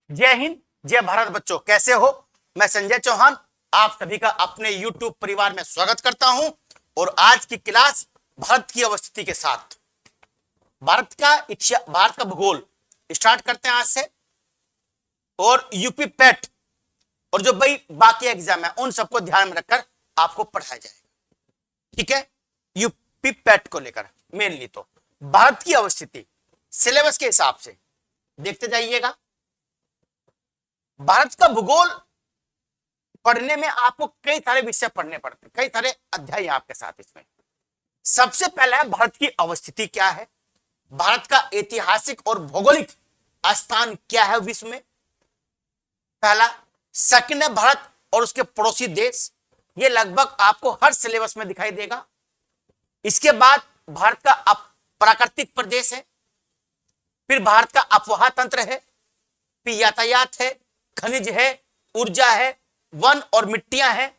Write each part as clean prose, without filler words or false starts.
जय हिंद, जय भारत बच्चों, कैसे हो? मैं संजय चौहान आप सभी का अपने YouTube परिवार में स्वागत करता हूं। और आज की क्लास भारत की अवस्थिति के साथ भारत का भूगोल स्टार्ट करते हैं आज से। और यूपी पैट और जो भाई बाकी एग्जाम है उन सबको ध्यान में रखकर आपको पढ़ाया जाएगा, ठीक है? यूपी पैट को लेकर मेनली तो भारत की अवस्थिति सिलेबस के हिसाब से देखते जाइएगा। भारत का भूगोल पढ़ने में आपको कई सारे विषय पढ़ने पड़ते हैं, कई सारे अध्याय आपके साथ। इसमें सबसे पहला है भारत की अवस्थिति क्या है, भारत का ऐतिहासिक और भौगोलिक स्थान क्या है विश्व में, पहला। सेकंड है भारत और उसके पड़ोसी देश, ये लगभग आपको हर सिलेबस में दिखाई देगा। इसके बाद भारत का प्राकृतिक प्रदेश है, फिर भारत का अपवाह तंत्र है, फिर यातायात है, खनिज है, ऊर्जा है, वन और मिट्टियां हैं,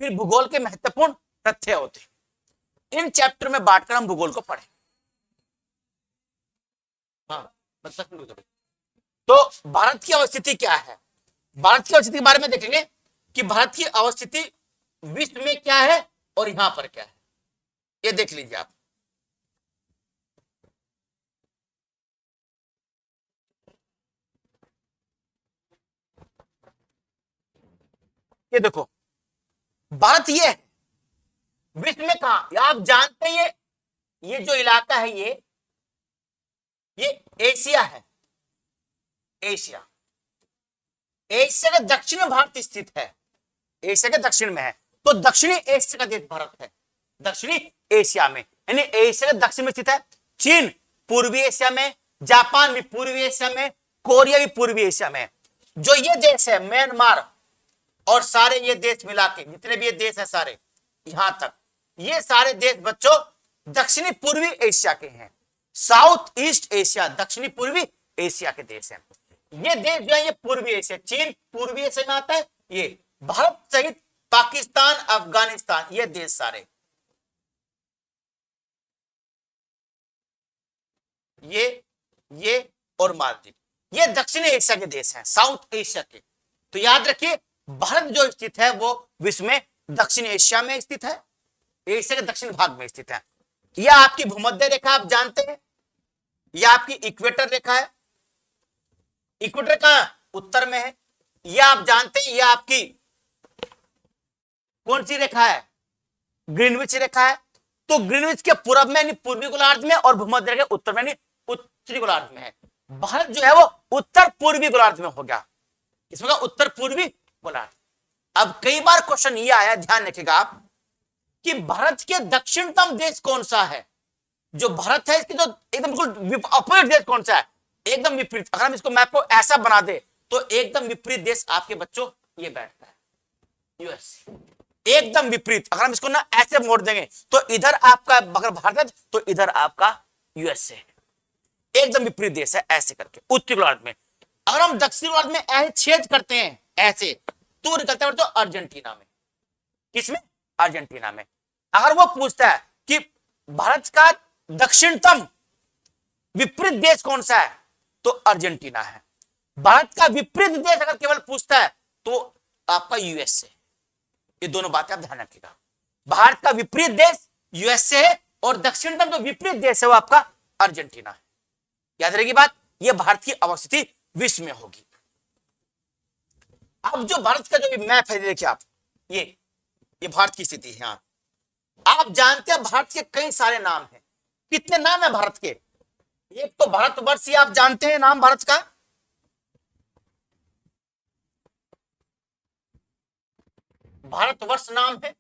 फिर भूगोल के महत्वपूर्ण तथ्य होते हैं। इन चैप्टर में बांटकर हम भूगोल को पढ़ें। तो भारत की अवस्थिति क्या है, भारत की अवस्थिति के बारे में देखेंगे कि भारत की अवस्थिति विश्व में क्या है और यहां पर क्या है, ये देख लीजिए आप। ये देखो, भारत ये है विश्व में कहा, आप जानते हैं ये जो इलाका है ये एशिया है। एशिया के दक्षिण में भारत स्थित है, एशिया के दक्षिण में है, तो दक्षिणी एशिया का देश भारत है। दक्षिणी एशिया में यानी एशिया के दक्षिण में स्थित है। चीन पूर्वी एशिया में, जापान भी पूर्वी एशिया में, कोरिया भी पूर्वी एशिया में। जो ये देश है म्यांमार और सारे ये देश मिला के जितने भी ये देश है सारे यहां तक, ये सारे देश बच्चों दक्षिणी पूर्वी एशिया के हैं। साउथ ईस्ट एशिया दक्षिणी पूर्वी एशिया के देश हैं। ये देश जो है ये पूर्वी एशिया, चीन पूर्वी एशिया में आता है, ये भारत सहित पाकिस्तान, अफगानिस्तान, ये देश सारे ये और मालदीव, ये दक्षिणी एशिया के देश हैं, साउथ एशिया के। तो याद रखिए भारत जो स्थित है वो विश्व में दक्षिण एशिया में स्थित है, एशिया के दक्षिण भाग में स्थित है। यह आपकी भूमध्य रेखा आप जानते हैं, यह आपकी इक्वेटर रेखा है। इक्वेटर का उत्तर में है, यह आप जानते हैं, यह आपकी कौन सी रेखा है, ग्रीनविच रेखा है। तो ग्रीनविच के पूर्व में यानी पूर्वी गोलार्ध में और भूमध्य रेखा उत्तर में यानी उत्तरी गोलार्ध में है। भारत जो है वो उत्तर पूर्वी गोलार्ध में हो गया, इसमें उत्तर पूर्वी गोलार्ध। अब कई बार क्वेश्चन ये आया, ध्यान रखिएगा आप, कि भारत के दक्षिणतम देश कौन सा है। जो भारत है इसके जो एकदम बिल्कुल अपोजिट देश कौन सा है, एकदम विपरीत। अगर हम इसको मैप को ऐसा बना दे तो एकदम विपरीत देश आपके बच्चों ये बैठता है, यूएस। एकदम विपरीत। अगर हम इसको ना ऐसे मोड़ देंगे तो इधर आपका अगर भारत है तो इधर आपका यूएसए है, एकदम विपरीत देश है ऐसे करके उत्तरी गोलार्ध में। अगर हम दक्षिणी गोलार्ध में ऐसे छेद करते हैं ऐसे तो निकलता है तो अर्जेंटीना में। किसमें? अर्जेंटीना में। अगर वो पूछता है कि भारत का दक्षिणतम विपरीत देश कौन सा है तो अर्जेंटीना है। भारत का विपरीत देश अगर केवल पूछता है तो आपका यूएसए। ये दोनों बातें आप ध्यान रखिएगा, भारत का विपरीत देश यूएसए है और दक्षिणतम जो विपरीत देश है वो आपका अर्जेंटीना है। याद रहेगी बात, ये भारत की अवस्थिति विश्व में होगी। अब जो भारत का जो मैप है देखिए आप, ये भारत की स्थिति है। यहां आप जानते हैं भारत के कई सारे नाम हैं। कितने नाम है भारत के? एक तो भारतवर्ष, आप जानते हैं नाम भारत का, भारतवर्ष नाम है।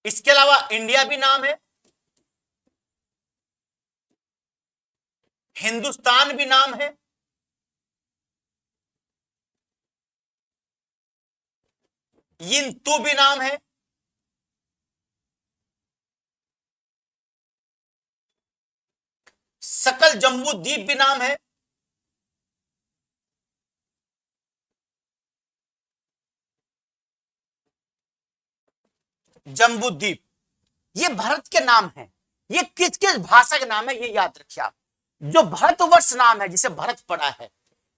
इसके अलावा इंडिया भी नाम है, हिंदुस्तान भी नाम है, यिंतु भी नाम है, सकल जम्बू द्वीप भी नाम है, जम्बू द्वीप, ये भारत के नाम हैं। ये किस किस भाषा के नाम है ये याद रखिए आप। जो भारतवर्ष नाम है जिसे भरत पड़ा है,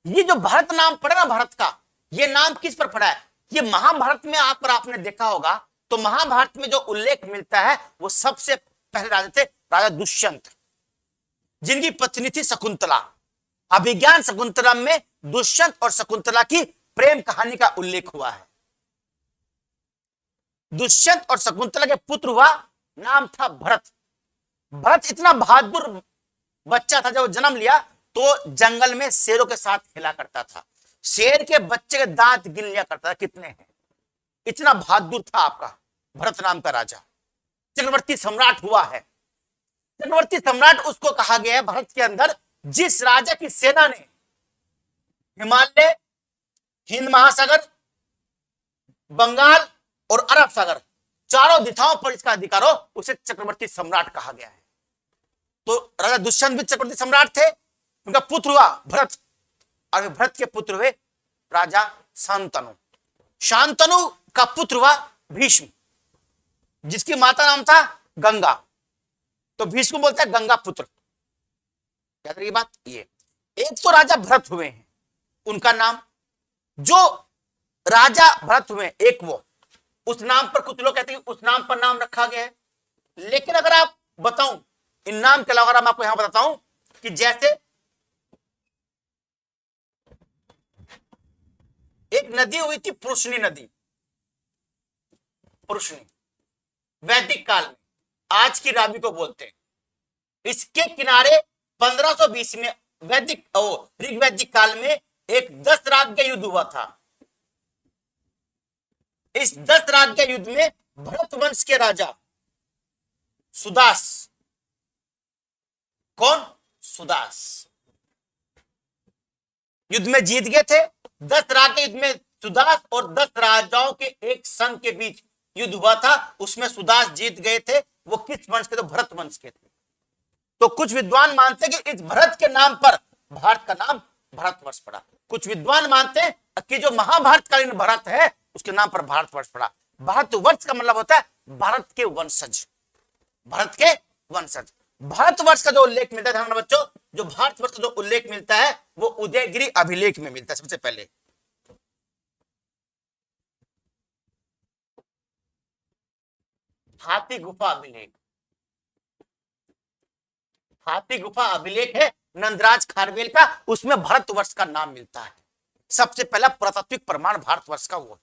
ये जो भरत नाम पड़ा ना भारत का, ये नाम किस पर पड़ा है? ये महाभारत में आकर आपने देखा होगा तो महाभारत में जो उल्लेख मिलता है वो सबसे पहले राजा थे राजा दुष्यंत, जिनकी पत्नी थी शकुंतला। अभिज्ञान शकुंतला में दुष्यंत और शकुंतला की प्रेम कहानी का उल्लेख हुआ है। दुष्यंत और शकुंतला के पुत्र हुआ, नाम था भरत। भरत इतना बहादुर बच्चा था, जब जन्म लिया तो जंगल में शेरों के साथ खेला करता था, शेर के बच्चे के दांत गिन लिया करता था कितने हैं, इतना बहादुर था आपका भरत नाम का राजा। चक्रवर्ती सम्राट हुआ है। चक्रवर्ती सम्राट उसको कहा गया है भारत के अंदर जिस राजा की सेना ने हिमालय, हिंद महासागर, बंगाल और अरब सागर चारों दिशाओं पर इसका अधिकार हो, उसे चक्रवर्ती सम्राट कहा गया है। तो राजा दुष्यंत भी चक्रवर्ती सम्राट थे, उनका पुत्र हुआ भरत, और भरत के पुत्र हुए राजा शांतनु। शांतनु का पुत्र हुआ भीष्म, जिसकी माता नाम था गंगा, तो भीष्म बोलते हैं गंगा पुत्र। याद रखिए बात ये। एक तो राजा भरत हुए हैं, उनका नाम, जो राजा भरत हुए एक वो, उस नाम पर कुछ लोग कहते हैं उस नाम पर नाम रखा गया है। लेकिन अगर आप बताऊं इन नाम के अलावा, मैं आपको यहां बताता हूं कि जैसे एक नदी हुई थी पुरुषनी नदी, पुरुषनी वैदिक काल में, आज की रावी को बोलते हैं। इसके किनारे 1520 में ऋग्वैदिक काल में एक 10 राज्य युद्ध हुआ था। इस 10 राज्य युद्ध में भरत वंश के राजा सुदास, कौन? सुदास, युद्ध में जीत गए थे। 10 राज्य युद्ध में सुदास और 10 राजाओं के एक संघ के बीच युद्ध हुआ था, उसमें सुदास जीत गए थे। वो किस वंश के? तो भरत वंश के थे। तो कुछ विद्वान मानते हैं कि इस भरत के नाम पर भारत का नाम भारतवर्ष पड़ा। कुछ विद्वान मानते हैं कि जो महाभारतकालीन भरत है उसके नाम पर भारतवर्ष पड़ा। भारतवर्ष का मतलब होता है भारत के वंशज, भारत के वंशज। भारतवर्ष का जो उल्लेख मिलता है ध्यान रखना बच्चों, जो भारतवर्ष का जो उल्लेख मिलता है वो उदयगिरि अभिलेख में मिलता है। सबसे पहले हाथी गुफा अभिलेख, हाथी गुफा अभिलेख है नंदराज खारवेल का, उसमें भारतवर्ष का नाम मिलता है। सबसे पहला पुरातात्विक प्रमाण भारतवर्ष का वो है।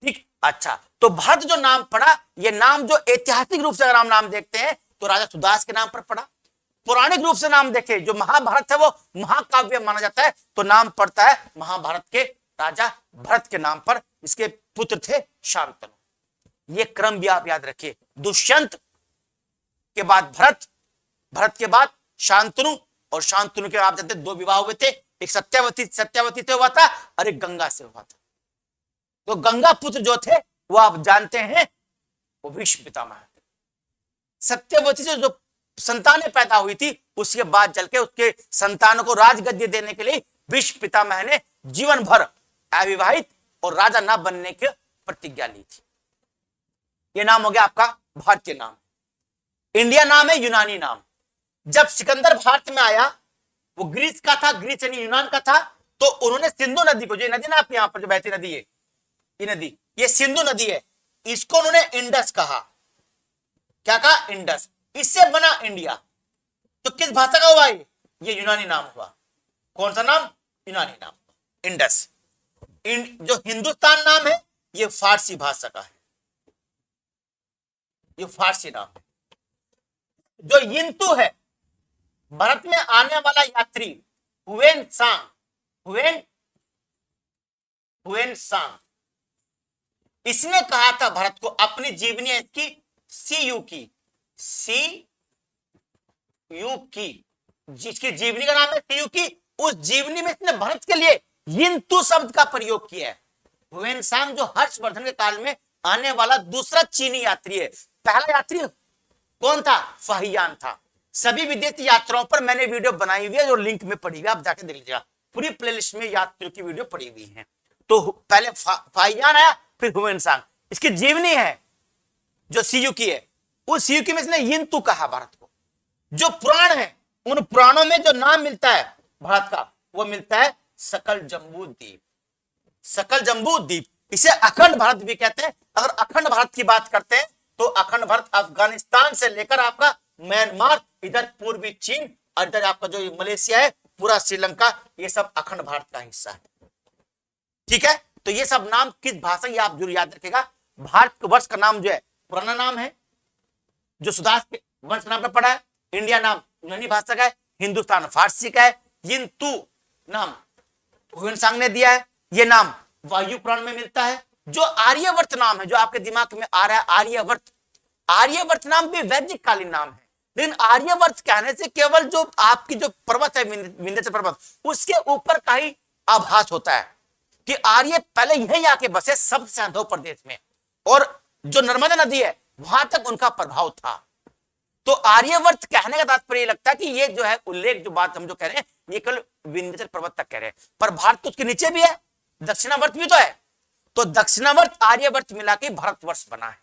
ठीक, अच्छा, तो भारत जो नाम पड़ा, ये नाम जो ऐतिहासिक रूप से अगर हम नाम देखते हैं तो राजा सुदास के नाम पर पड़ा। पौराणिक रूप से नाम देखें, जो महाभारत है वो महाकाव्य माना जाता है, तो नाम पड़ता है महाभारत के राजा भरत के नाम पर। इसके पुत्र थे शांतनु। ये क्रम भी आप याद रखिए, दुष्यंत के बाद भरत, भरत के बाद शांतनु, और शांतनु के आप जानते हैं 2 विवाह हुए थे, एक सत्यावती से हुआ था और एक गंगा से हुआ था। तो गंगा पुत्र जो थे वो आप जानते हैं वो भीष्म पितामह थे। सत्यवती से जो संतानें पैदा हुई थी उसके बाद चल के उसके संतानों को राजगद्दी देने के लिए भीष्म पितामह ने जीवन भर अविवाहित और राजा न बनने की प्रतिज्ञा ली थी। ये नाम हो गया आपका भारतीय नाम। इंडिया नाम है यूनानी नाम। जब सिकंदर भारत में आया, वो ग्रीस का था, ग्रीस यानी यूनान का था, तो उन्होंने सिंधु नदी को, जो नदी ना आप यहां पर जो बहती नदी है, ये नदी, ये सिंधु नदी है, इसको उन्होंने इंडस कहा। क्या कहा? इंडस। इससे बना इंडिया। तो किस भाषा का हुआ ये यूनानी नाम हुआ। कौन सा नाम? यूनानी नाम, इंडस। जो हिंदुस्तान नाम है ये फारसी भाषा का है, ये फारसी नाम है। जो यिंतु है, भारत में आने वाला यात्री हुएन सांग, इसने कहा था भारत को अपनी जीवनी इसकी सीयू की, जिसकी जीवनी का नाम है सीयू की, उस जीवनी में इसने भारत के लिए यिंतु शब्द का प्रयोग किया है। हुएन सांग जो हर्षवर्धन के काल में आने वाला दूसरा चीनी यात्री है। पहला यात्री कौन था? फाहियान था। सभी विदेशी यात्राओं पर मैंने वीडियो बनाई हुई है, जो लिंक में पड़ी हुई है, आप जाके देख लीजिएगा। पूरी प्लेलिस्ट में यात्रियों की वीडियो पड़ी हुई है। तो पहले फाहियान आया, फिर हुएन सांग। इसकी जीवनी है जो सीयू की है, उस सीयू की में इसने यिंतु कहा भारत को। जो पुराण है उन पुराणों में जो नाम मिलता है भारत का, वो मिलता है सकल जम्बू द्वीप। सकल जम्बू द्वीप, इसे अखंड भारत भी कहते हैं। अगर अखंड भारत की बात करते हैं तो अखंड भारत अफगानिस्तान से लेकर आपका म्यांमार, इधर पूर्वी चीन और इधर आपका जो मलेशिया है, पूरा श्रीलंका, ये सब अखंड भारत का हिस्सा है। ठीक है, तो ये सब नाम किस भाषा, ये आप जरूर याद रखिएगा। भारत वर्ष का नाम जो है पुराना नाम है, जो सुदास के वंश नाम पर पड़ा है। इंडिया नाम यूनानी भाषा का है, हिंदुस्तान फारसी का है, यिंतु नाम ह्वेनसांग ने दिया है, ये नाम वायु पुराण में मिलता है। जो आर्यवर्त नाम है, जो आपके दिमाग में आ रहा है आर्यवर्त, आर्यवर्त नाम भी वैदिक कालीन नाम है, लेकिन आर्यवर्त कहने से केवल जो आपकी जो पर्वत है विंध्याचल पर्वत, उसके ऊपर का ही आभास होता है कि आर्य पहले यही आके बसे सब सिंधु प्रदेश में, और जो नर्मदा नदी है वहां तक उनका प्रभाव था। तो आर्यवर्त कहने का तात्पर्य लगता है कि ये जो है उल्लेख, जो बात हम जो कह रहे हैं, ये केवल विंध्याचल पर्वत तक कह रहे हैं, पर भारत तो उसके नीचे भी है, दक्षिणावर्त भी तो है। तो दक्षिणावर्त आर्यवर्त मिला के भारतवर्ष बना है,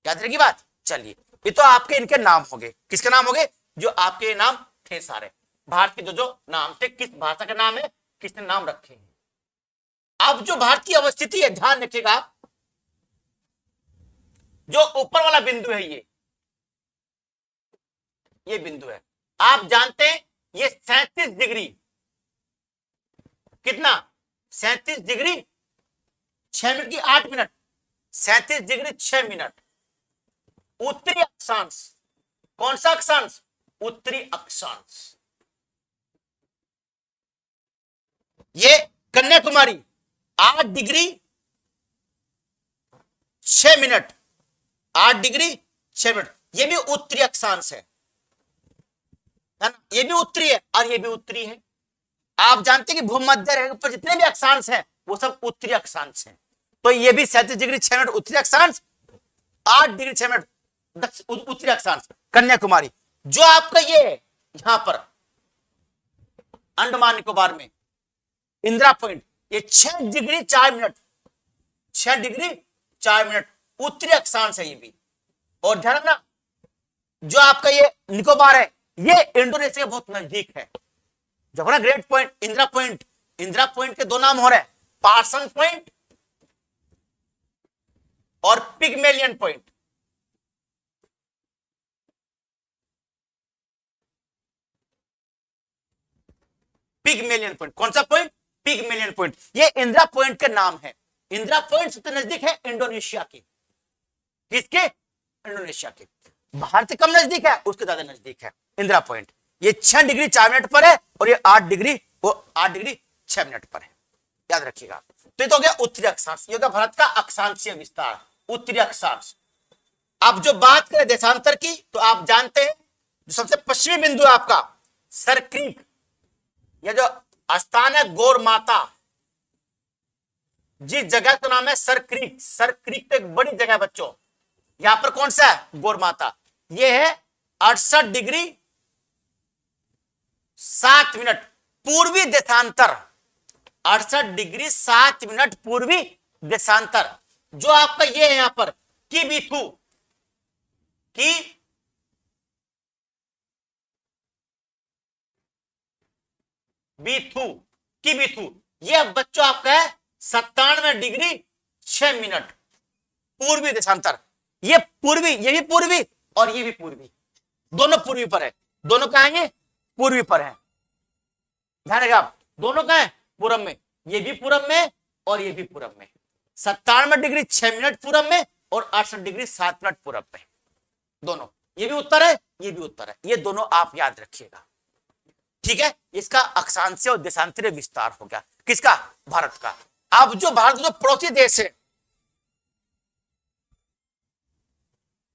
याद रहेगी बात। चलिए, ये तो आपके इनके नाम हो गए। किसके नाम हो गए? जो आपके नाम थे सारे भारत के जो जो नाम थे, किस भाषा के नाम है, किसने नाम रखे हैं। अब जो भारत की अवस्थिति है, ध्यान रखिएगा, जो ऊपर वाला बिंदु है, ये बिंदु है, आप जानते हैं ये 37 डिग्री, कितना 37 डिग्री 6 मिनट की 8 मिनट, 37 डिग्री 6 मिनट उत्तरी अक्षांश। कौन सा अक्षांश? उत्तरी अक्षांश। ये Kanyakumari 8 degree 6 minute, 8 degree 6 minute, ये भी उत्तरी अक्षांश है ना, ये भी उत्तरी है और ये भी उत्तरी है। आप जानते हैं कि भूमध्य रेखा पर जितने भी अक्षांश हैं वो सब उत्तरी अक्षांश हैं। तो ये भी 37 डिग्री 6 मिनट उत्तरी अक्षांश, 8 डिग्री 6 मिनट उत्तरी अक्षांश कन्याकुमारी। जो आपका ये यहां पर अंडमान निकोबार में इंदिरा पॉइंट, ये 6 डिग्री 4 मिनट, 6 डिग्री 4 मिनट उत्तरी अक्षांश है ये भी। और ध्यान रखना, जो आपका ये निकोबार है, ये इंडोनेशिया के बहुत नजदीक है। जब ना great point, Indira point, Indira point के दो नाम हो रहे हैं, पार्सन पॉइंट और पिगमेलियन पॉइंट। पिगमेलियन पॉइंट, कौन सा पॉइंट? Pygmalion point. ये इंदिरा पॉइंट का नाम है। इंदिरा पॉइंट सबसे नजदीक है इंडोनेशिया के। किसके? इंडोनेशिया के। भारत से कम नजदीक है, उसके ज्यादा नजदीक है इंदिरा पॉइंट। ये 6 डिग्री 4 मिनट पर है और ये 8 डिग्री 6 मिनट पर है, याद रखिएगा। तो ये तो हो गया उत्तरी अक्षांश, ये हो गया भारत का अक्षांशीय विस्तार, उत्तरी अक्षांश। अब जो बात करें देशांतर की, तो आप जानते हैं जो सबसे पश्चिमी बिंदु है आपका सर क्रीक, यह जो स्थान है गौर माता, जिस जगह का नाम है सर क्रीक। सर क्रीक तो एक बड़ी जगह है बच्चों। यहां पर कौन सा है? गौर माता। यह है 68 डिग्री 7 मिनट पूर्वी देशांतर, 68 डिग्री 7 मिनट पूर्वी देशांतर। जो आपका ये है यहां पर किबिथु, किबिथु, ये बच्चों आपका है 97 डिग्री 6 मिनट पूर्वी देशांतर। ये पूर्वी, ये भी पूर्वी और ये भी पूर्वी, दोनों पूर्वी पर है। दोनों कहां है? पूर्वी पर है। ध्यान रखिएगा आप, दोनों कहां है? पूरब में। ये भी पूरब में और ये भी पूरब में। 97 डिग्री 6 मिनट पूरब में और 68 डिग्री 7 मिनट पूरब में, दोनों। ये भी उत्तर है, ये भी उत्तर है, ये दोनों आप याद रखिएगा, ठीक है। इसका अक्षांशीय और देशांतरीय विस्तार हो गया, किसका? भारत का। अब जो भारत जो पड़ोसी देश है,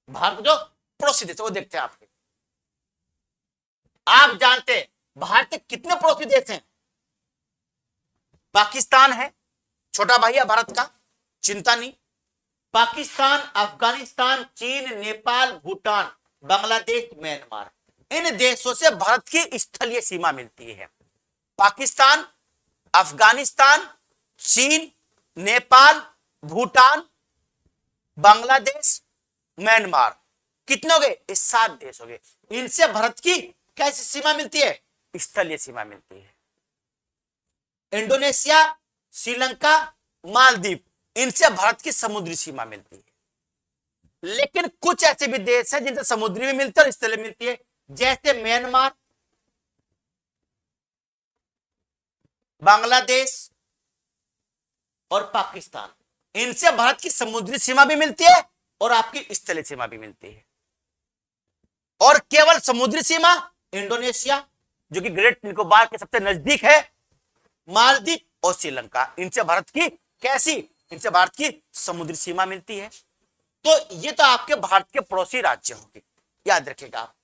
भारत जो पड़ोसी देश है वो देखते हैं आपके। आप जानते हैं भारत के कितने पड़ोसी देश हैं? पाकिस्तान है, छोटा भाई है भारत का, चिंता नहीं। पाकिस्तान, अफगानिस्तान, चीन, नेपाल, भूटान, बांग्लादेश, म्यांमार, इन देशों से भारत की स्थलीय सीमा मिलती है। पाकिस्तान, अफगानिस्तान, चीन, नेपाल, भूटान, बांग्लादेश, म्यांमार, कितने हो गए? 7 देश हो गए। इनसे भारत की कैसी सीमा मिलती है? स्थलीय सीमा मिलती है। इंडोनेशिया, श्रीलंका, मालदीव, इनसे भारत की समुद्री सीमा मिलती है। लेकिन कुछ ऐसे भी देश हैं जिनसे समुद्री भी मिलती है और स्थलीय मिलती है, जैसे म्यांमार, बांग्लादेश और पाकिस्तान। इनसे भारत की समुद्री सीमा भी मिलती है और आपकी स्थलीय सीमा भी मिलती है। और केवल समुद्री सीमा इंडोनेशिया, जो कि ग्रेट निकोबार के सबसे नजदीक है, मालदीव और श्रीलंका, इनसे भारत की कैसी, इनसे भारत की समुद्री सीमा मिलती है। तो ये तो आपके भारत के पड़ोसी राज्य होंगे, याद रखिएगा आप,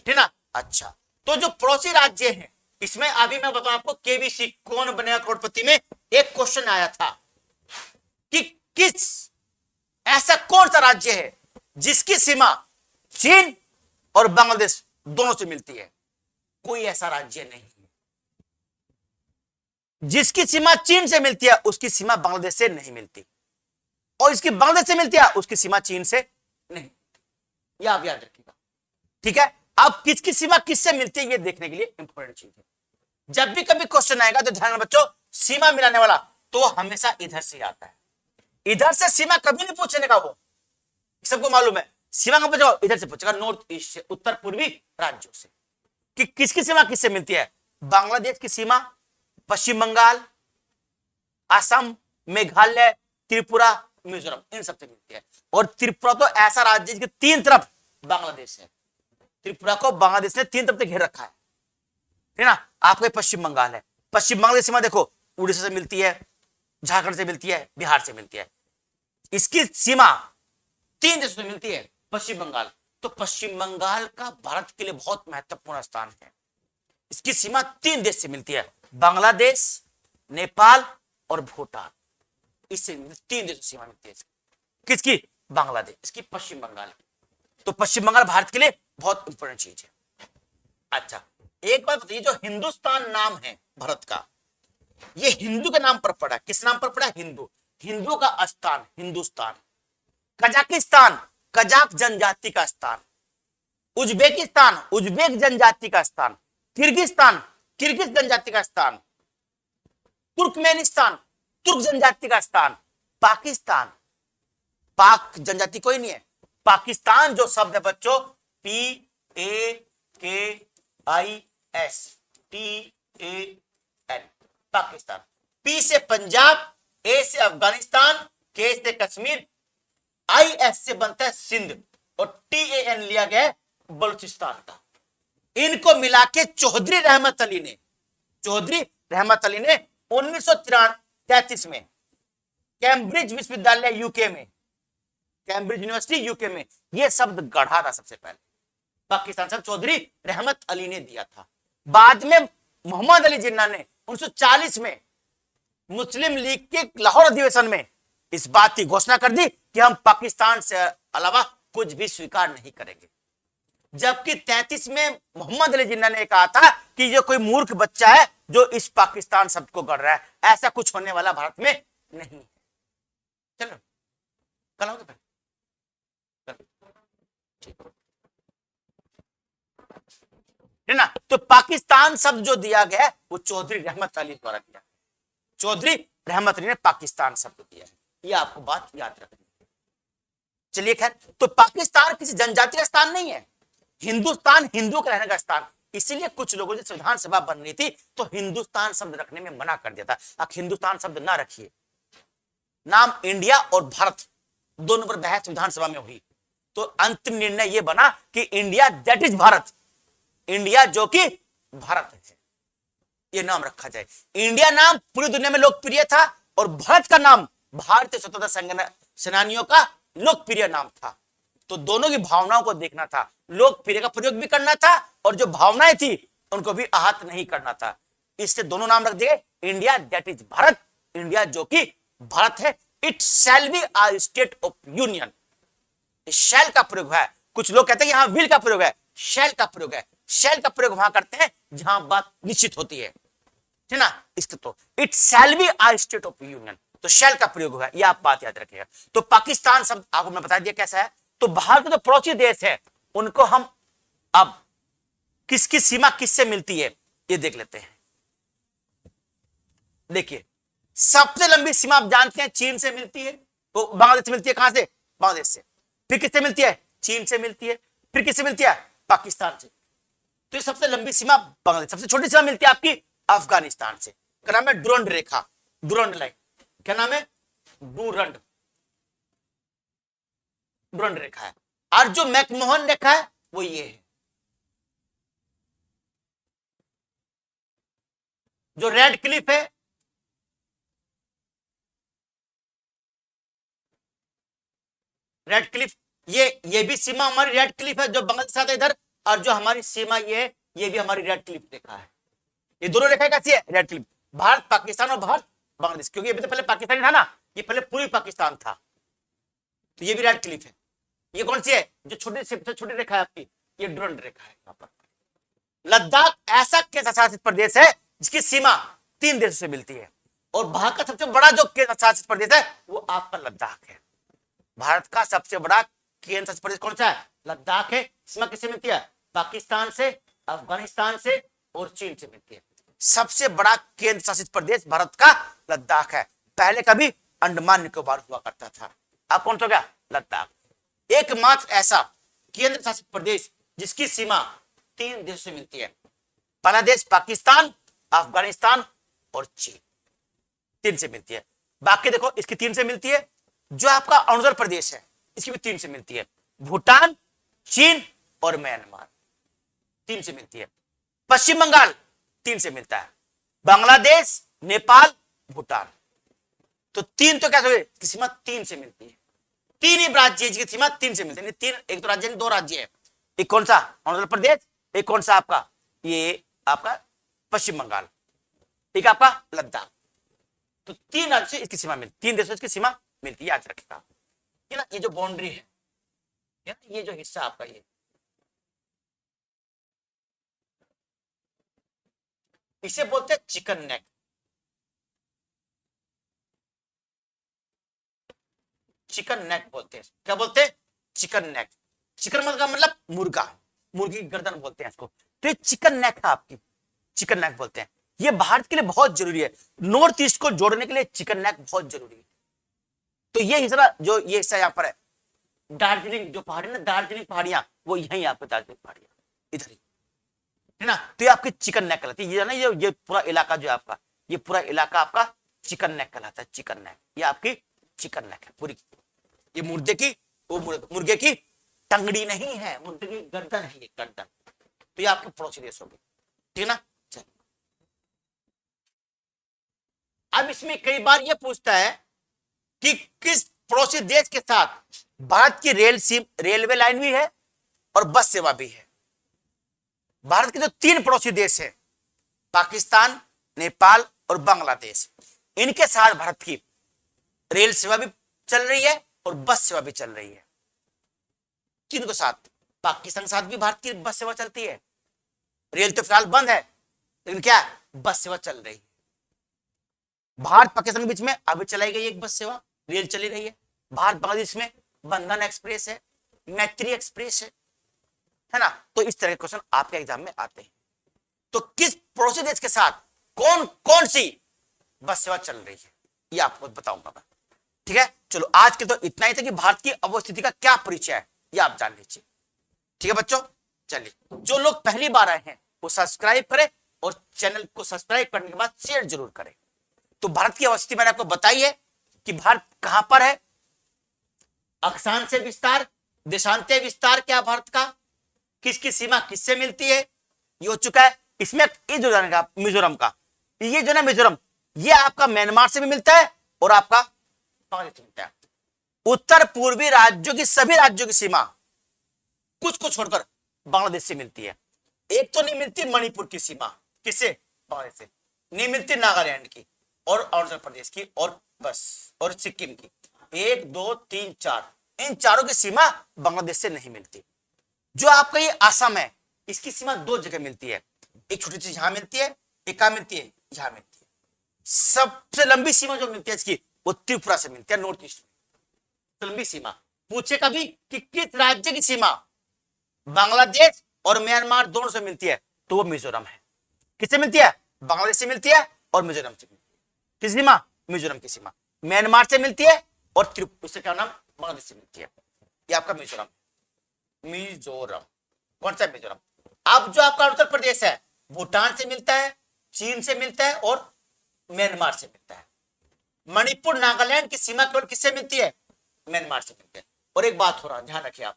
ठीक ना। अच्छा, तो जो पड़ोसी राज्य हैं, इसमें अभी मैं बताऊं आपको, केबीसी कौन बनेगा करोड़पति में एक क्वेश्चन आया था कि किस ऐसा कौन सा राज्य है जिसकी सीमा चीन और बांग्लादेश दोनों से मिलती है? कोई ऐसा राज्य नहीं है। जिसकी सीमा चीन से मिलती है उसकी सीमा बांग्लादेश से नहीं मिलती, और इसकी बांग्लादेश से मिलती है उसकी सीमा चीन से नहीं। यह आप याद रखिएगा, ठीक है। अब किसकी सीमा किससे मिलती है ये देखने के लिए इंपॉर्टेंट चीज है। जब भी कभी क्वेश्चन आएगा तो ध्यान बच्चों, सीमा मिलाने वाला तो हमेशा इधर से आता है। इधर से सीमा कभी नहीं पूछने का, वो सबको मालूम है। सीमा कब पूछेगा? इधर से पूछेगा, नॉर्थ ईस्ट से, उत्तर पूर्वी राज्यों से। कि किसकी सीमा किससे मिलती है? बांग्लादेश की सीमा पश्चिम बंगाल, असम, मेघालय, त्रिपुरा, मिजोरम, इन सबसे मिलती है। और त्रिपुरा तो ऐसा राज्य जिसके तीन तरफ बांग्लादेश है। त्रिपुरा को बांग्लादेश ने तीन तरफ से घेर रखा है ना। आपके पश्चिम बंगाल है, पश्चिम बंगाल की सीमा देखो, उड़ीसा से मिलती है, झारखंड से मिलती है, बिहार से मिलती है। इसकी सीमा तीन देशों से मिलती है, पश्चिम बंगाल। तो पश्चिम बंगाल का भारत के लिए बहुत महत्वपूर्ण स्थान है। इसकी सीमा तीन देश से मिलती है, बांग्लादेश, नेपाल और भूटान। इससे तीन देशों से सीमा मिलती है। किसकी? बांग्लादेश, इसकी पश्चिम बंगाल। तो पश्चिम बंगाल भारत के लिए बहुत इंपॉर्टेंट चीज है। अच्छा, एक बात बताइए, जो हिंदुस्तान नाम है भारत का, ये हिंदू के नाम पर पड़ा। किस नाम पर पड़ा? हिंदू, हिंदू का स्थान हिंदुस्तान। कजाकिस्तान, कजाक जनजाति का स्थान। उज्बेकिस्तान, उज्बेक जनजाति का स्थान। किर्गिस्तान, किर्गिज जनजाति का स्थान। तुर्कमेनिस्तान, तुर्क जनजाति का स्थान। पाकिस्तान, पाक जनजाति कोई नहीं है। पाकिस्तान जो शब्द है बच्चों, PAKISTAN, पाकिस्तान। P से पंजाब, A से अफगानिस्तान, K से कश्मीर, IS से बनता है सिंध, और TAN लिया गया है बलूचिस्तान का। इनको मिला के चौधरी रहमत अली ने 1933 में कैम्ब्रिज विश्वविद्यालय यूके में, कैम्ब्रिज यूनिवर्सिटी यूके में, यह शब्द गढ़ा था सबसे पहले। पाकिस्तान शब्द चौधरी रहमत अली ने दिया था। बाद में मोहम्मद अली जिन्ना ने 1940 में मुस्लिम लीग के लाहौर अधिवेशन में इस बात की घोषणा कर दी कि हम पाकिस्तान से अलावा कुछ भी स्वीकार नहीं करेंगे। जबकि 33 में मोहम्मद अली जिन्ना ने कहा था कि ये कोई मूर्ख बच्चा है जो इस पाकिस्तान शब्द को गढ़ रहा है, ऐसा कुछ होने वाला भारत में नहीं है। चलो कल आओगे, है ना। तो पाकिस्तान शब्द जो दिया गया है वो चौधरी रहमत अली द्वारा दिया। चौधरी रहमत अली ने पाकिस्तान शब्द दिया है, ये आपको बात याद रखनी है। चलिए खैर, तो पाकिस्तान किसी जनजाति का स्थान नहीं है, हिंदुस्तान हिंदू का रहने का स्थान। इसीलिए कुछ लोगों ने संविधान सभा बन रही थी तो हिंदुस्तान शब्द रखने में मना कर दिया था। अब हिंदुस्तान शब्द ना रखिए, नाम इंडिया और भारत दोनों पर बहस संविधान सभा में हुई, तो अंतिम निर्णय यह बना कि India that is Bharat, India जो कि भारत है, यह नाम रखा जाए। इंडिया नाम पूरी दुनिया में लोकप्रिय था और भारत का नाम भारतीय स्वतंत्रता सेनानियों का लोकप्रिय नाम था। तो दोनों की भावनाओं को देखना था, लोकप्रिय का प्रयोग भी करना था और जो भावनाएं थी उनको भी आहत नहीं करना था। इससे दोनों नाम रख दिए, India that is Bharat, India जो कि भारत है। It shall be a state of union, shall का प्रयोग है। कुछ लोग कहते हैं यहां विल का प्रयोग है, शैल का प्रयोग है। शैल का प्रयोग वहां करते हैं जहां बात निश्चित होती है ना। इसके तो it shall be a state of union, तो शैल का प्रयोग होगा, यह आप बात याद रखिएगा। तो पाकिस्तान शब्द आपको मैं बता दिया कैसा है। तो भारत के जो पड़ोसी देश है उनको हम अब किसकी सीमा किससे मिलती है ये देख लेते हैं। देखिए, सबसे लंबी सीमा आप जानते हैं चीन से मिलती है, तो बांग्लादेश से मिलती है, कहां से? बांग्लादेश से। फिर किससे मिलती है? चीन से मिलती है। फिर किससे मिलती है? पाकिस्तान से। तो ये सबसे लंबी सीमा बांग्लादेश। सबसे छोटी सीमा मिलती है आपकी अफगानिस्तान से। क्या नाम है? डूरंड रेखा, डूरंड लाइन। क्या नाम है? डूरंड, डूरंड रेखा है। और जो मैकमोहन रेखा है वो ये है। जो रेड क्लिफ है, रेड क्लिफ, ये भी सीमा हमारी रेड क्लिफ है जो बांग्लादेश आता है इधर। और जो हमारी सीमा ये है, ये भी हमारी रेड क्लिफ रेखा है। ये दोनों रेखा कैसी है? Red Cliff. भारत पाकिस्तान और भारत बांग्लादेश, क्योंकि अभी तो पहले पाकिस्तान था ना, ये पहले पूरी पाकिस्तान था। तो ये भी रेड क्लिफ है। ये कौन सी है? जो छोटी से छोटी रेखा है आपकी, ये डूरंड रेखा है। यहाँ पर लद्दाख ऐसा केंद्र शासित प्रदेश है जिसकी सीमा 3 देशों से मिलती है। और भारत का सबसे बड़ा जो केंद्र शासित प्रदेश है वो आपका लद्दाख है। भारत का सबसे बड़ा केंद्र शासित प्रदेश कौन सा है? लद्दाख है। सीमा किससे मिलती है? पाकिस्तान से, अफगानिस्तान से और चीन से मिलती है। सबसे बड़ा केंद्र शासित प्रदेश भारत का लद्दाख है। पहले कभी अंडमान निकोबार हुआ करता था, अब कौन सा हो गया? लद्दाख। एकमात्र ऐसा केंद्र शासित प्रदेश जिसकी सीमा 3 देशों से मिलती है। पहला देश पाकिस्तान, अफगानिस्तान और चीन, 3 से मिलती है। बाकी देखो, इसकी 3 से मिलती है। जो आपका अरुणाचल प्रदेश है, इसकी भी 3 से मिलती है। भूटान, चीन और म्यांमार, 3 से मिलती है। पश्चिम बंगाल 3 से मिलता है। बांग्लादेश, नेपाल, भूटान, तो 3 तो क्या हुए? सीमा 3 से मिलती है। 3 ही राज्य की सीमा 3 से मिलती है। 3, एक तो राज्य, 2 राज्य है। एक कौन सा? अरुणाचल प्रदेश। एक कौन सा आपका? ये आपका पश्चिम बंगाल। एक आपका लद्दाख। तो 3 राज्य से इसकी सीमा मिलती, 3 देशों से इसकी सीमा मिलती है, याद रखेगा। ये ना, ये जो बाउंड्री है, ये जो हिस्सा आपका, ये इसे बोलते हैं चिकन नेक। चिकन नेक बोलते हैं। क्या बोलते हैं? Chicken neck. चिकन मतलब मुर्गा, मुर्गी की गर्दन बोलते हैं इसको। तो ये चिकन नेक है आपकी, चिकन नेक बोलते हैं। ये भारत के लिए बहुत जरूरी है। नॉर्थ ईस्ट को जोड़ने के लिए चिकन नेक बहुत जरूरी है। तो ये हिस्सा, जो ये हिस्सा यहाँ पर है, दार्जिलिंग जो पहाड़ी ना, दार्जिलिंग पहाड़ियां, वो यही आपको दार्जिलिंग पहाड़ियां इधर ही है ना। तो ये आपकी चिकन नेक कहलाती है। ये ना, ये पूरा इलाका जो है आपका, ये पूरा इलाका आपका चिकन नेक कहलाता है। चिकन नेक, ये आपकी चिकन नेक है पूरी। ये मुर्गे की, वो मुर्गे की टंगड़ी नहीं है, मुर्गे की गर्दन है, ये गर्दन। तो ये आपके पड़ोसी देश होगी, ठीक है ना। अब इसमें कई बार ये पूछता है कि किस पड़ोसी देश के साथ भारत की रेलवे लाइन भी है और बस सेवा भी है। भारत के जो 3 पड़ोसी देश है, पाकिस्तान, नेपाल और बांग्लादेश, इनके साथ भारत की रेल सेवा भी चल रही है और बस सेवा भी चल रही है। किनको साथ? पाकिस्तान के साथ भी भारत की बस सेवा चलती है। रेल तो फिलहाल बंद है, लेकिन क्या, बस सेवा चल रही है। भारत पाकिस्तान के बीच में अभी चलाई गई एक बस सेवा, रेल चली रही है। भारत बांग्लादेश में बंधन एक्सप्रेस है, मैत्री एक्सप्रेस है ना। तो इस तरह के क्वेश्चन आपके एग्जाम में आते हैं। तो किस पड़ोसी देश के साथ कौन कौन सी बस सेवा चल रही है, ये आपको बताऊंगा मैं, ठीक है। चलो, आज के तो इतना ही था कि भारत की अवस्थिति का क्या परिचय है, ये आप जान लीजिए, ठीक है बच्चों। चलिए, जो लोग पहली बार आए हैं वो सब्सक्राइब करें और चैनल को सब्सक्राइब करने के बाद शेयर जरूर करें। तो भारत की अवस्थिति मैंने आपको बताई है कि भारत कहां पर है। अक्षांश विस्तार, देशांतर विस्तार क्या भारत का, किसकी सीमा किससे मिलती है, ये हो चुका है। इसमें ये जो जानेगा मिजोरम का, ये जो ना मिजोरम, ये आपका म्यांमार से भी मिलता है और आपका बांग्लादेश से मिलता है। उत्तर पूर्वी राज्यों की, सभी राज्यों की सीमा कुछ को छोड़कर बांग्लादेश से मिलती है। एक तो नहीं मिलती मणिपुर की सीमा, किससे? बांग्लादेश से। नहीं मिलती नागालैंड की और अरुणाचल प्रदेश की और बस, और सिक्किम की। 1 2 3 4, इन चारों की सीमा बांग्लादेश से नहीं मिलती। जो आपका ये असम है, इसकी सीमा 2 जगह मिलती है। एक छोटी सी यहां मिलती है, एक कहां मिलती है? यहां मिलती है। सबसे लंबी सीमा जो मिलती है इसकी, वो त्रिपुरा से मिलती है, नॉर्थ ईस्ट में। लंबी सीमा पूछे कभी कि किस राज्य की सीमा बांग्लादेश और म्यांमार दोनों से मिलती है तो वो मिजोरम है। किससे मिलती है? बांग्लादेश से मिलती है और मिजोरम से मिलती है। किस सीमा? मिजोरम की सीमा। म्यांमार से मिलती है और उससे क्या नाम? बांग्लादेश से मिलती है। ये आपका मिजोरम। मिजोरम कौन सा? मिजोरम। अब जो आपका उत्तर प्रदेश है भूटान से मिलता है, चीन से मिलता है और म्यांमार से मिलता है। मणिपुर नागालैंड की सीमा केवल किससे मिलती है? म्यांमार से मिलती है। और एक बात हो रहा, ध्यान रखिए आप,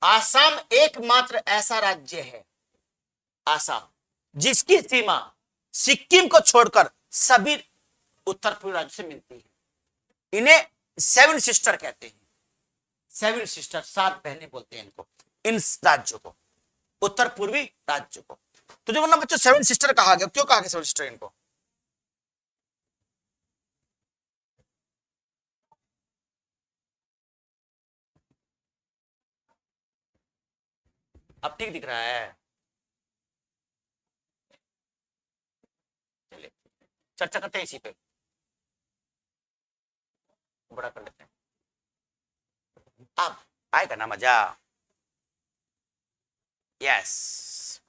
आसाम एकमात्र ऐसा राज्य है, आसाम, जिसकी सीमा सिक्किम को छोड़कर सभी उत्तर पूर्वी राज्यों से मिलती है। इन्हें सेवन सिस्टर कहते हैं। सेवन सिस्टर, 7 बहनें बोलते हैं इनको, इन राज्यों को, उत्तर पूर्वी राज्यों को। तो जो ना बच्चों सेवन सिस्टर कहा गया, क्यों कहा गया सेवन सिस्टर इनको? अब ठीक दिख रहा है? चलिए चर्चा करते हैं इसी पे, बड़ा कर लेते हैं। अब आएगा ना मजा? यस।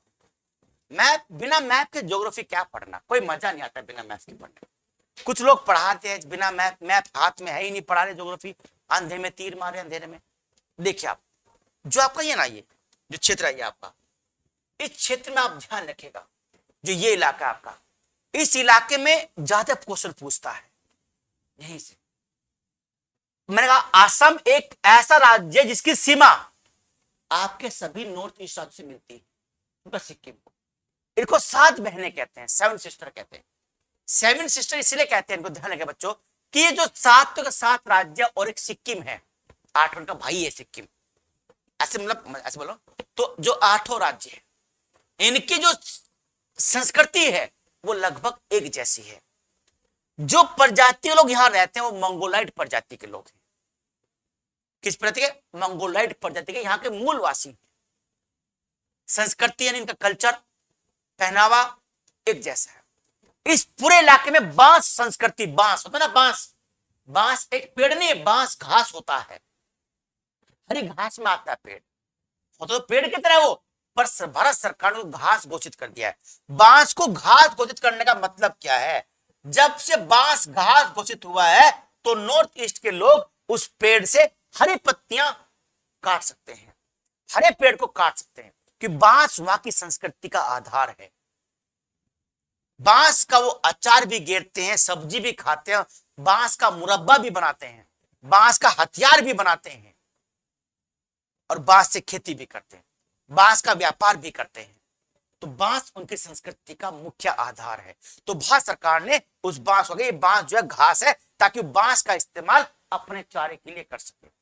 मैप, बिना मैप के ज्योग्राफी क्या पढ़ना, कोई मजा नहीं आता बिना मैप के पढ़ने। कुछ लोग पढ़ाते हैं बिना मैप, मैप हाथ में है ही नहीं, पढ़ा रहे ज्योग्राफी, अंधे में तीर मारे अंधेरे में। देखिए आप, जो आपका ये ना, ये जो क्षेत्र है ये आपका, इस क्षेत्र में आप ध्यान रखिएगा, जो ये इलाका आपका, इस इलाके में ज्यादा क्वेश्चन पूछता है यहीं से। मैंने कहा आसाम एक ऐसा राज्य है जिसकी सीमा आपके सभी नॉर्थ ईस्ट राज्य से मिलती है, बस सिक्किम को। इनको 7 बहनें कहते हैं, 7 सिस्टर कहते हैं। 7 सिस्टर इसलिए कहते हैं इनको, ध्यान रखें बच्चों, कि ये जो 7 राज्य और एक सिक्किम है, 8 उनका भाई है सिक्किम, ऐसे मतलब ऐसे बोलो, तो जो 8 राज्य है इनकी जो संस्कृति है वो लगभग एक जैसी है। जो प्रजाति के लोग यहां रहते हैं वो मंगोलाइट प्रजाति के लोग हैं। किस प्रजाति के? मंगोलाइट प्रजाति के, यहां के मूलवासी। संस्कृति यानी इनका कल्चर, पहनावा एक जैसा है। इस पूरे इलाके में बांस संस्कृति, बांस होता है ना, बांस, बांस एक पेड़ नहीं, बांस घास होता है, हरी घास में आता है पेड़, होता तो पेड़ की तरह वो, पर भारत सरकार ने घास घोषित कर दिया है। बांस को घास घोषित करने का मतलब क्या है? जब से बांस घास घोषित हुआ है तो नॉर्थ ईस्ट के लोग उस पेड़ से हरी पत्तियां काट सकते हैं, हरे पेड़ को काट सकते हैं, कि बांस वहां की संस्कृति का आधार है। बांस का वो अचार भी गेरते हैं, सब्जी भी खाते हैं, बांस का मुरब्बा भी बनाते हैं, बांस का हथियार भी बनाते हैं, और बांस से खेती भी करते हैं, बांस का व्यापार भी करते हैं। तो बांस उनकी संस्कृति का मुख्य आधार है। तो भारत सरकार ने उस बांस को, ये बांस जो है घास है, ताकि बांस का इस्तेमाल अपने चारे के लिए कर सके।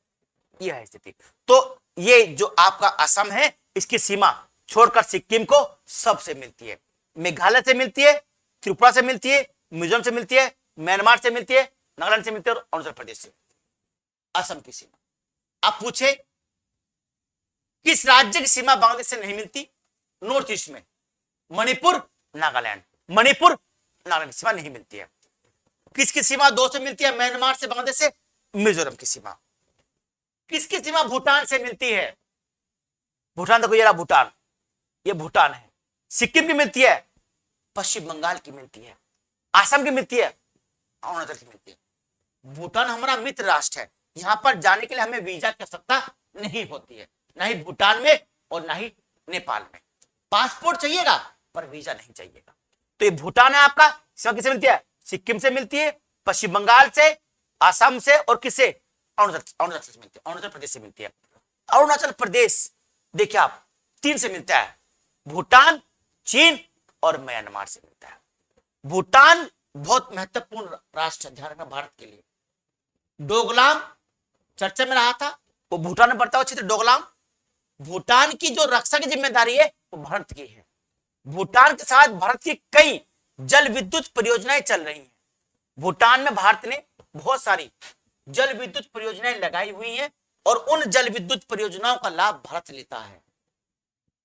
यह है स्थिति। तो ये जो आपका असम है, इसकी सीमा छोड़कर सिक्किम को सबसे मिलती है, मेघालय से मिलती है, त्रिपुरा से मिलती है, मिजोरम से मिलती है, म्यांमार से मिलती है, नागालैंड से मिलती है और अरुणाचल प्रदेश से। असम की सीमा आप पूछे किस राज्य की सीमा बांग्लादेश से नहीं मिलती? नॉर्थ ईस्ट में मणिपुर, नागालैंड, मणिपुर नागालैंड की सीमा नहीं मिलती है। किसकी सीमा 2 से मिलती है? म्यांमार से, बांग्लादेश से, मिजोरम की सीमा। किसकी सीमा भूटान से मिलती है? भूटान, देखो ये रहा भूटान, ये भूटान है। सिक्किम की मिलती है, पश्चिम बंगाल की मिलती है, आसाम की मिलती है, अरुणाचल की मिलती है। भूटान हमारा मित्र राष्ट्र है, यहां पर जाने के लिए हमें वीजा की आवश्यकता नहीं होती है, ना ही भूटान में और ना ही नेपाल में। पासपोर्ट चाहिएगा पर वीजा नहीं चाहिएगा। तो ये भूटान है आपका, सीमा किससे मिलती है? सिक्किम से मिलती है, पश्चिम बंगाल से, आसाम से, और किससे? अरुणाचल से मिलती है, अरुणाचल प्रदेश से मिलती है। अरुणाचल प्रदेश देखिए आप 3 से मिलता है, भूटान, चीन और म्यांमार से मिलता है। भूटान बहुत महत्वपूर्ण राष्ट्र है, ध्यान रखना, भारत के लिए। डोकलाम चर्चा में रहा था, वो भूटान में पड़ता हुआ क्षेत्र डोकलाम। भूटान की जो रक्षा की जिम्मेदारी है वो भारत की है। भूटान के साथ भारत की कई जल विद्युत परियोजनाएं चल रही हैं। भूटान में भारत ने बहुत सारी जल विद्युत परियोजनाएं लगाई हुई हैं और उन जल विद्युत परियोजनाओं का लाभ भारत लेता है,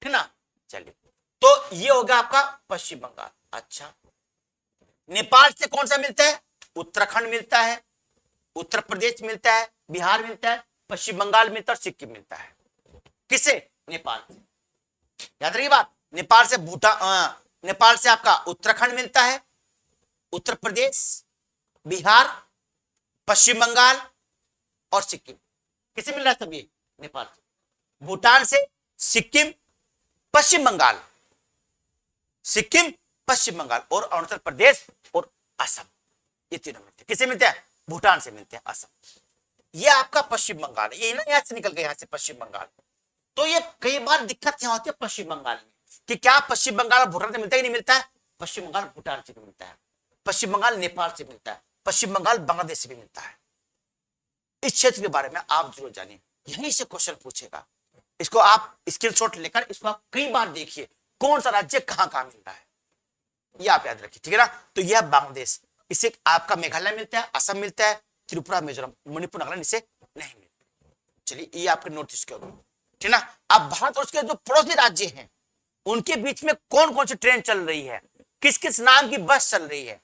ठीक ना। चलिए, तो ये होगा आपका पश्चिम बंगाल। अच्छा, नेपाल से कौन सा मिलता है? उत्तराखंड मिलता है, उत्तर प्रदेश मिलता है, बिहार मिलता है, पश्चिम बंगाल मिलता है और सिक्किम मिलता है। किससे? नेपाल से। याद रखिए बात, नेपाल से भूटान, नेपाल से आपका उत्तराखंड मिलता है, उत्तर प्रदेश, बिहार, पश्चिम बंगाल और सिक्किम। किसे मिल रहा है सब ये? नेपाल से। भूटान से सिक्किम, पश्चिम बंगाल, सिक्किम, पश्चिम बंगाल और अरुणाचल प्रदेश और असम, ये तीनों मिलते हैं। किसे मिलते हैं? भूटान से मिलते हैं, असम। ये आपका पश्चिम बंगाल है, ये ना यहां से निकल गया, यहां से पश्चिम बंगाल। तो ये कई बार दिक्कत यहां होती है पश्चिम बंगाल में कि क्या पश्चिम बंगाल और भूटान से मिलता है कि नहीं मिलता है? पश्चिम बंगाल भूटान से भी मिलता है, पश्चिम बंगाल नेपाल से मिलता है, पश्चिम बंगाल बांग्लादेश से भी मिलता है। इस क्षेत्र के बारे में आप जरूर जानिए, यहीं से क्वेश्चन पूछेगा। इसको आप स्क्रीनशॉट लेकर इसको आप कई बार देखिए, कौन सा राज्य कहां कहां मिल रहा है, ये आप याद रखिए, ठीक है ना। तो यह बांग्लादेश, इसे आपका मेघालय मिलता है, असम मिलता है, त्रिपुरा, मिजोरम, मणिपुर, नागालैंड इसे नहीं मिलता। चलिए ये आपके नोट ईस्ट के होगा, ठीक है ना। अब भारत और उसके जो पड़ोसी राज्य हैं उनके बीच में कौन कौन सी ट्रेन चल रही है, किस किस नाम की बस चल रही है,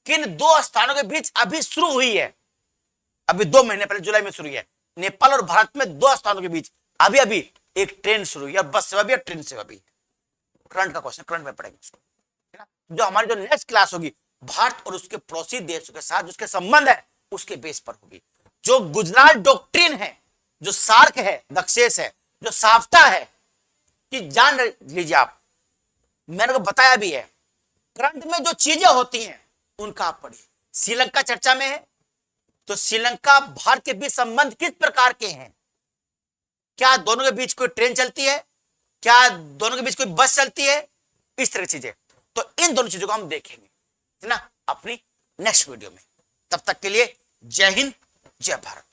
किन दो स्थानों के बीच अभी शुरू हुई है, अभी 2 महीने पहले जुलाई में शुरू हुई है। नेपाल और भारत में 2 स्थानों के बीच अभी अभी एक ट्रेन शुरू हुई है, बस सेवा भी है, ट्रेन सेवा भी। करंट का क्वेश्चन, करंट में पढ़ेंगे उसको, है ना। जो हमारी जो नेक्स्ट क्लास होगी भारत और उसके पड़ोसी देशों के साथ उसके संबंध है उसके बेस पर होगी। जो गुजरात डॉक्ट्रिन है, जो सार्क है, दक्षेस है, जो साफ्टा है, कि जान लीजिए आप, मैंने को बताया भी है। करंट में जो चीजें होती हैं उनका आप पढ़िए। श्रीलंका चर्चा में है, तो श्रीलंका भारत के बीच संबंध किस प्रकार के हैं? क्या दोनों के बीच कोई ट्रेन चलती है, क्या दोनों के बीच कोई बस चलती है, इस तरह की चीजें। तो इन दोनों चीजों को हम देखेंगे, है ना, अपनी नेक्स्ट वीडियो में। तब तक के लिए जय हिंद, जय भारत।